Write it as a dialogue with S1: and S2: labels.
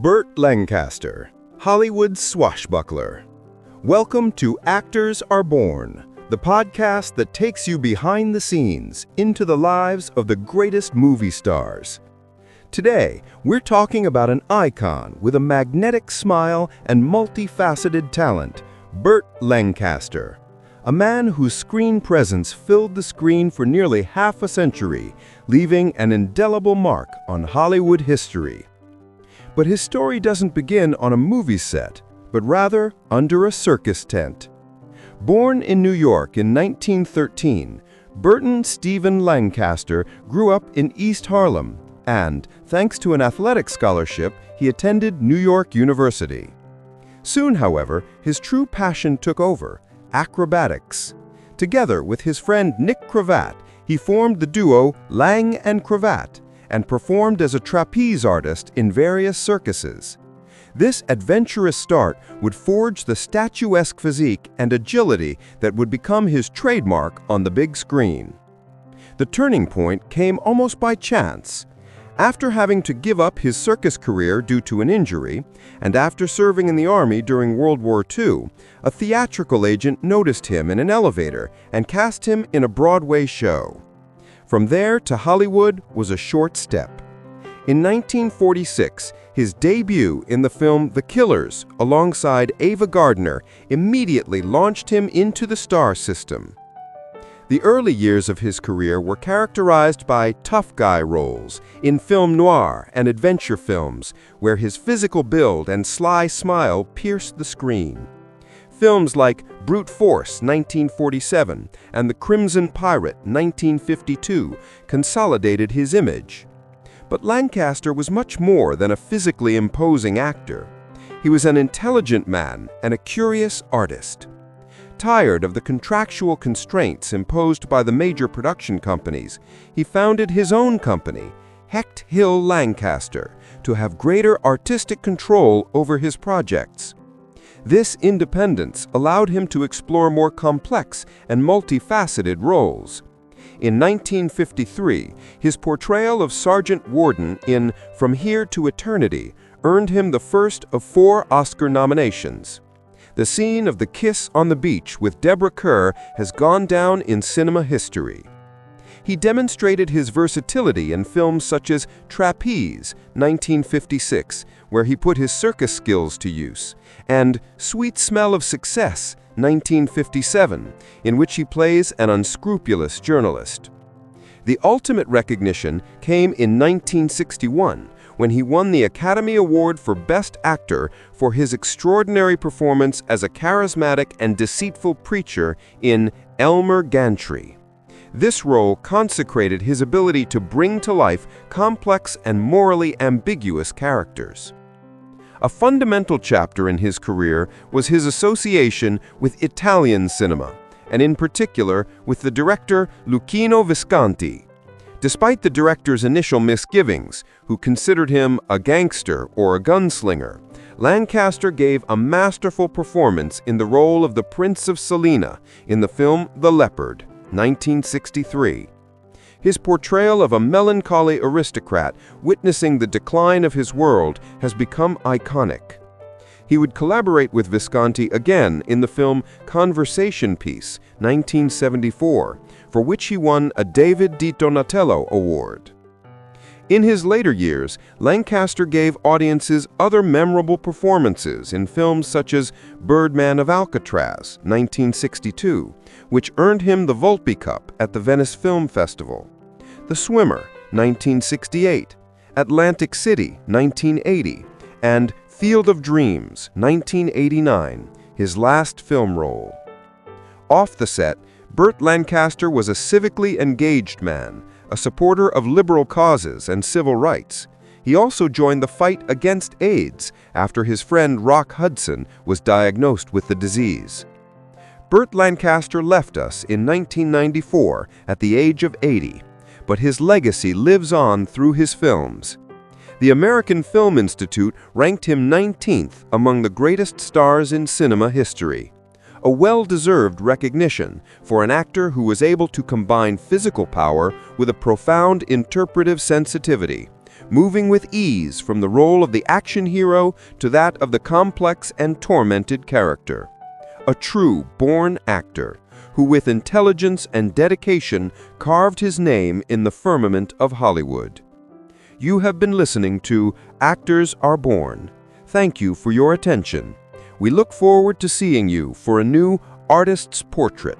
S1: Burt Lancaster, Hollywood swashbuckler. Welcome to Actors Are Born, the podcast that takes you behind the scenes into the lives of the greatest movie stars. Today, we're talking about an icon with a magnetic smile and multifaceted talent, Burt Lancaster, a man whose screen presence filled the screen for nearly half a century, leaving an indelible mark on Hollywood history. But his story doesn't begin on a movie set, but rather under a circus tent. Born in New York in 1913, Burton Stephen Lancaster grew up in East Harlem, and, thanks to an athletic scholarship, he attended New York University. Soon, however, his true passion took over: acrobatics. Together with his friend Nick Cravat, he formed the duo Lang and Cravat, and performed as a trapeze artist in various circuses. This adventurous start would forge the statuesque physique and agility that would become his trademark on the big screen. The turning point came almost by chance. After having to give up his circus career due to an injury, and after serving in the Army during World War II, a theatrical agent noticed him in an elevator and cast him in a Broadway show. From there to Hollywood was a short step. In 1946, his debut in the film The Killers alongside Ava Gardner immediately launched him into the star system. The early years of his career were characterized by tough guy roles in film noir and adventure films, where his physical build and sly smile pierced the screen. Films like Brute Force, 1947, and The Crimson Pirate, 1952, consolidated his image. But Lancaster was much more than a physically imposing actor. He was an intelligent man and a curious artist. Tired of the contractual constraints imposed by the major production companies, he founded his own company, Hecht Hill Lancaster, to have greater artistic control over his projects. This independence allowed him to explore more complex and multifaceted roles. In 1953, his portrayal of Sergeant Warden in From Here to Eternity earned him the first of 4 Oscar nominations. The scene of the kiss on the beach with Deborah Kerr has gone down in cinema history. He demonstrated his versatility in films such as Trapeze, 1956, where he put his circus skills to use, and Sweet Smell of Success, 1957, in which he plays an unscrupulous journalist. The ultimate recognition came in 1961, when he won the Academy Award for Best Actor for his extraordinary performance as a charismatic and deceitful preacher in Elmer Gantry. This role consecrated his ability to bring to life complex and morally ambiguous characters. A fundamental chapter in his career was his association with Italian cinema, and in particular with the director Luchino Visconti. Despite the director's initial misgivings, who considered him a gangster or a gunslinger, Lancaster gave a masterful performance in the role of the Prince of Salina in the film The Leopard, 1963. His portrayal of a melancholy aristocrat witnessing the decline of his world has become iconic. He would collaborate with Visconti again in the film Conversation Piece, 1974, for which he won a David Di Donatello Award. In his later years, Lancaster gave audiences other memorable performances in films such as Birdman of Alcatraz, 1962, which earned him the Volpe Cup at the Venice Film Festival, The Swimmer, 1968, Atlantic City, 1980, and Field of Dreams, 1989, his last film role. Off the set, Burt Lancaster was a civically engaged man, a supporter of liberal causes and civil rights. He also joined the fight against AIDS after his friend Rock Hudson was diagnosed with the disease. Burt Lancaster left us in 1994 at the age of 80, but his legacy lives on through his films. The American Film Institute ranked him 19th among the greatest stars in cinema history. A well-deserved recognition for an actor who was able to combine physical power with a profound interpretive sensitivity, moving with ease from the role of the action hero to that of the complex and tormented character. A true born actor, who with intelligence and dedication carved his name in the firmament of Hollywood. You have been listening to Actors Are Born. Thank you for your attention. We look forward to seeing you for a new Artist's Portrait.